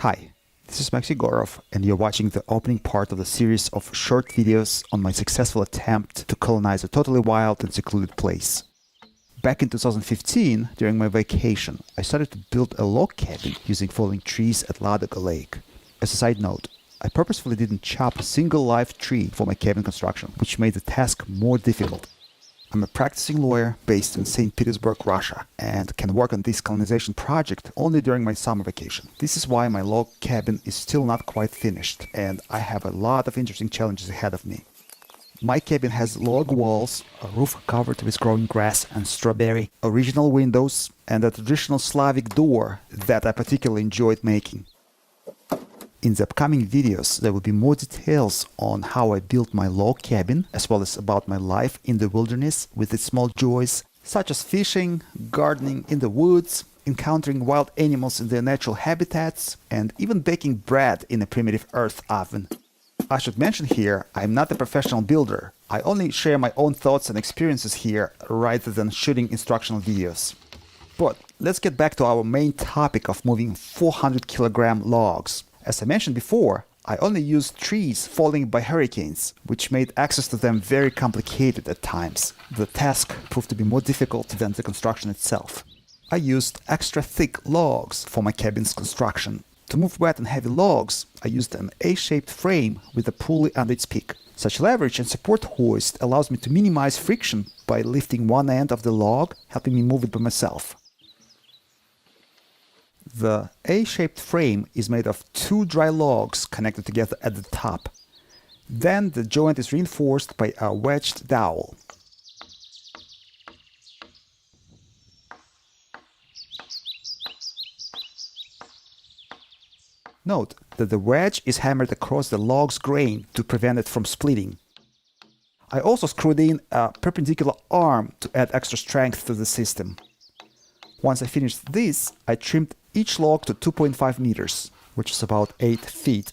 Hi, this is Maxi Gorov, and you're watching the opening part of the series of short videos on my successful attempt to colonize a totally wild and secluded place. Back in 2015, during my vacation, I started to build a log cabin using falling trees at Ladoga Lake. As a side note, I purposefully didn't chop a single live tree for my cabin construction, which made the task more difficult. I'm a practicing lawyer based in St. Petersburg, Russia, and can work on this colonization project only during my summer vacation. This is why my log cabin is still not quite finished, and I have a lot of interesting challenges ahead of me. My cabin has log walls, a roof covered with growing grass and strawberry, original windows, and a traditional Slavic door that I particularly enjoyed making. In the upcoming videos, there will be more details on how I built my log cabin, as well as about my life in the wilderness with its small joys, such as fishing, gardening in the woods, encountering wild animals in their natural habitats, and even baking bread in a primitive earth oven. I should mention here, I'm not a professional builder. I only share my own thoughts and experiences here rather than shooting instructional videos. But let's get back to our main topic of moving 400-kilogram logs. As I mentioned before, I only used trees falling by hurricanes, which made access to them very complicated at times. The task proved to be more difficult than the construction itself. I used extra thick logs for my cabin's construction. To move wet and heavy logs, I used an A-shaped frame with a pulley under its peak. Such leverage and support hoist allows me to minimize friction by lifting one end of the log, helping me move it by myself. The A-shaped frame is made of two dry logs connected together at the top. Then the joint is reinforced by a wedged dowel. Note that the wedge is hammered across the log's grain to prevent it from splitting. I also screwed in a perpendicular arm to add extra strength to the system. Once I finished this, I trimmed each log to 2.5 meters, which is about 8 feet.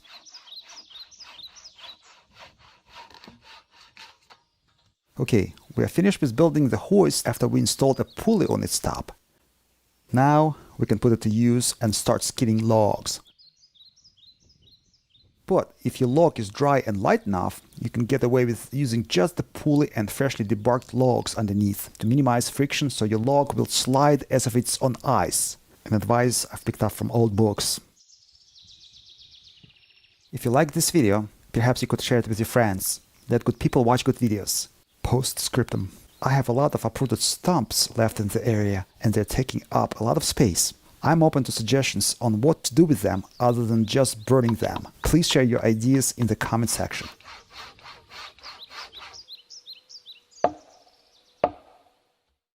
Okay, we are finished with building the hoist after we installed a pulley on its top. Now we can put it to use and start skidding logs. But if your log is dry and light enough, you can get away with using just the pulley and freshly debarked logs underneath to minimize friction so your log will slide as if it's on ice. An advice I've picked up from old books. If you like this video, perhaps you could share it with your friends. Let good people watch good videos. Postscriptum. I have a lot of uprooted stumps left in the area, and they're taking up a lot of space. I'm open to suggestions on what to do with them other than just burning them. Please share your ideas in the comment section.